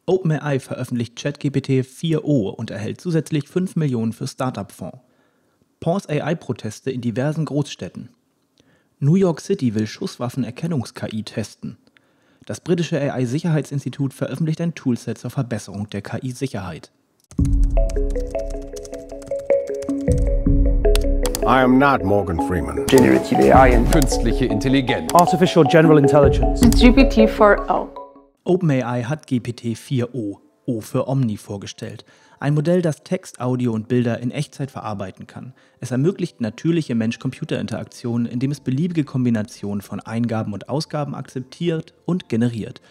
OpenAI veröffentlicht ChatGPT 4o und erhält zusätzlich 5 Millionen für Startup-Fonds. Pause AI-Proteste in diversen Großstädten. New York City will Schusswaffenerkennungs-KI testen. Das britische AI-Sicherheitsinstitut veröffentlicht ein Toolset zur Verbesserung der KI-Sicherheit. I am not Morgan Freeman. Generative AI and Künstliche Intelligenz. Artificial General Intelligence. It's GPT-4o. OpenAI hat GPT-4o, O für Omni, vorgestellt. Ein Modell, das Text, Audio und Bilder in Echtzeit verarbeiten kann. Es ermöglicht natürliche Mensch-Computer-Interaktionen, indem es beliebige Kombinationen von Eingaben und Ausgaben akzeptiert und generiert.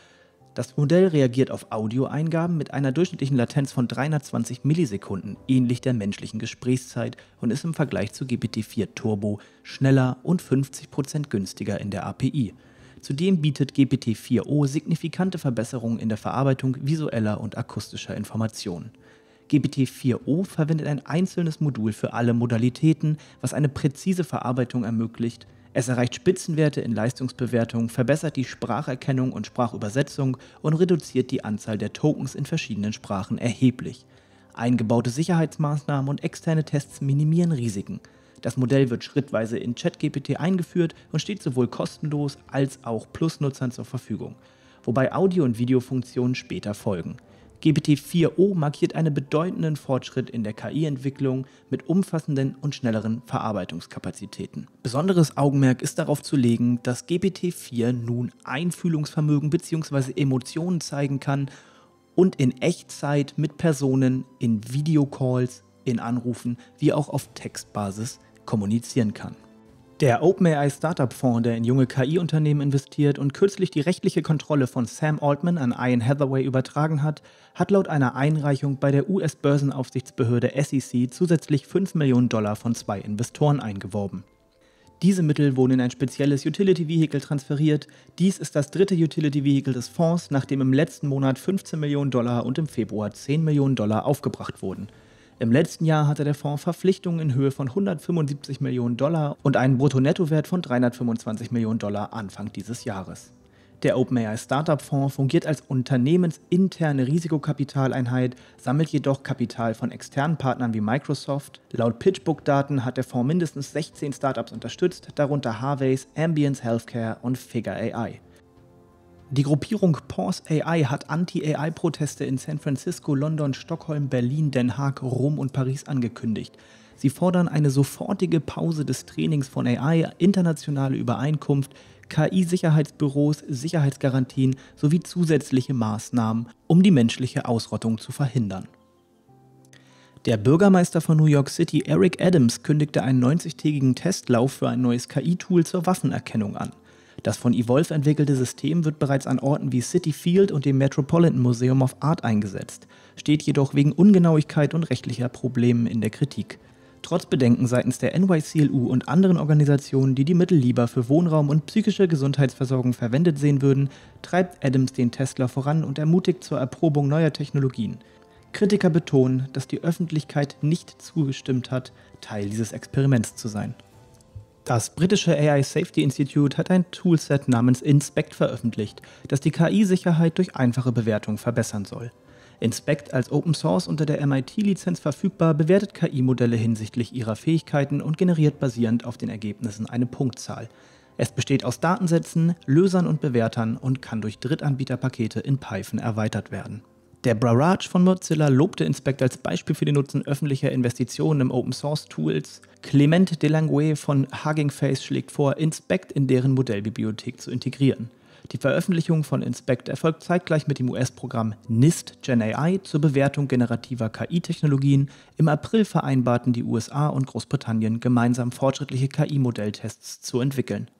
Das Modell reagiert auf Audioeingaben mit einer durchschnittlichen Latenz von 320 Millisekunden, ähnlich der menschlichen Gesprächszeit, und ist im Vergleich zu GPT-4 Turbo schneller und 50% günstiger in der API. Zudem bietet GPT-4o signifikante Verbesserungen in der Verarbeitung visueller und akustischer Informationen. GPT-4o verwendet ein einzelnes Modul für alle Modalitäten, was eine präzise Verarbeitung ermöglicht. Es erreicht Spitzenwerte in Leistungsbewertung, verbessert die Spracherkennung und Sprachübersetzung und reduziert die Anzahl der Tokens in verschiedenen Sprachen erheblich. Eingebaute Sicherheitsmaßnahmen und externe Tests minimieren Risiken. Das Modell wird schrittweise in ChatGPT eingeführt und steht sowohl kostenlos als auch Plus-Nutzern zur Verfügung, wobei Audio- und Videofunktionen später folgen. GPT-4o markiert einen bedeutenden Fortschritt in der KI-Entwicklung mit umfassenden und schnelleren Verarbeitungskapazitäten. Besonderes Augenmerk ist darauf zu legen, dass GPT-4 nun Einfühlungsvermögen bzw. Emotionen zeigen kann und in Echtzeit mit Personen in Videocalls, in Anrufen wie auch auf Textbasis kommunizieren kann. Der OpenAI Startup-Fonds, der in junge KI-Unternehmen investiert und kürzlich die rechtliche Kontrolle von Sam Altman an Ian Hathaway übertragen hat, hat laut einer Einreichung bei der US-Börsenaufsichtsbehörde SEC zusätzlich $5 Millionen von 2 Investoren eingeworben. Diese Mittel wurden in ein spezielles Utility Vehicle transferiert. Dies ist das dritte Utility Vehicle des Fonds, nachdem im letzten Monat $15 Millionen und im Februar $10 Millionen aufgebracht wurden. Im letzten Jahr hatte der Fonds Verpflichtungen in Höhe von $175 Millionen und einen Bruttonettowert von $325 Millionen Anfang dieses Jahres. Der OpenAI Startup-Fonds fungiert als unternehmensinterne Risikokapitaleinheit, sammelt jedoch Kapital von externen Partnern wie Microsoft. Laut PitchBook-Daten hat der Fonds mindestens 16 Startups unterstützt, darunter Harveys, Ambience Healthcare und Figure AI. Die Gruppierung Pause AI hat Anti-AI-Proteste in San Francisco, London, Stockholm, Berlin, Den Haag, Rom und Paris angekündigt. Sie fordern eine sofortige Pause des Trainings von AI, internationale Übereinkunft, KI-Sicherheitsbüros, Sicherheitsgarantien sowie zusätzliche Maßnahmen, um die menschliche Ausrottung zu verhindern. Der Bürgermeister von New York City, Eric Adams, kündigte einen 90-tägigen Testlauf für ein neues KI-Tool zur Waffenerkennung an. Das von Evolve entwickelte System wird bereits an Orten wie Citi Field und dem Metropolitan Museum of Art eingesetzt, steht jedoch wegen Ungenauigkeit und rechtlicher Problemen in der Kritik. Trotz Bedenken seitens der NYCLU und anderen Organisationen, die die Mittel lieber für Wohnraum und psychische Gesundheitsversorgung verwendet sehen würden, treibt Adams den Testlauf voran und ermutigt zur Erprobung neuer Technologien. Kritiker betonen, dass die Öffentlichkeit nicht zugestimmt hat, Teil dieses Experiments zu sein. Das britische AI Safety Institute hat ein Toolset namens Inspect veröffentlicht, das die KI-Sicherheit durch einfache Bewertung verbessern soll. Inspect, als Open Source unter der MIT-Lizenz verfügbar, bewertet KI-Modelle hinsichtlich ihrer Fähigkeiten und generiert basierend auf den Ergebnissen eine Punktzahl. Es besteht aus Datensätzen, Lösern und Bewertern und kann durch Drittanbieterpakete in Python erweitert werden. Der Barrage von Mozilla lobte Inspect als Beispiel für den Nutzen öffentlicher Investitionen im Open-Source-Tools. Clement Delangue von Hugging Face schlägt vor, Inspect in deren Modellbibliothek zu integrieren. Die Veröffentlichung von Inspect erfolgt zeitgleich mit dem US-Programm NIST GenAI zur Bewertung generativer KI-Technologien. Im April vereinbarten die USA und Großbritannien gemeinsam fortschrittliche KI-Modelltests zu entwickeln.